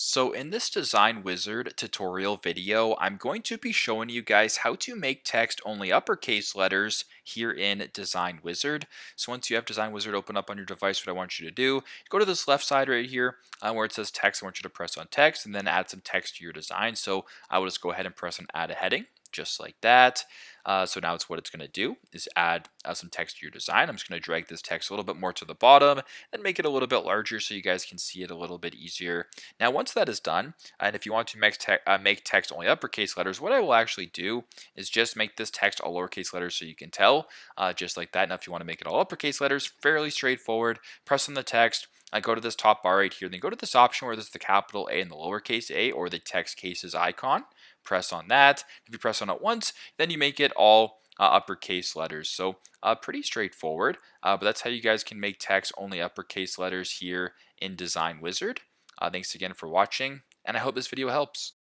So in this Design Wizard tutorial video, I'm going to be showing you guys how to make text only uppercase letters here in Design Wizard. So once you have Design Wizard open up on your device, what I want you to do, go to this left side right here where it says text. I want you to press on text and then add some text to your design. So I will just go ahead and press on add a heading. Just like that. So now it's what it's going to do is add some text to your design. I'm just going to drag this text a little bit more to the bottom and make it a little bit larger so you guys can see it a little bit easier. Now, once that is done, and if you want to make text only uppercase letters, what I will actually do is just make this text all lowercase letters so you can tell, just like that. Now, if you want to make it all uppercase letters, fairly straightforward. Press on the text. I go to this top bar right here. Then go to this option where there's the capital A and the lowercase a, or the text cases icon. Press on that. If you press on it once, then you make it all uppercase letters. So pretty straightforward, but that's how you guys can make text only uppercase letters here in Design Wizard. Thanks again for watching, and I hope this video helps.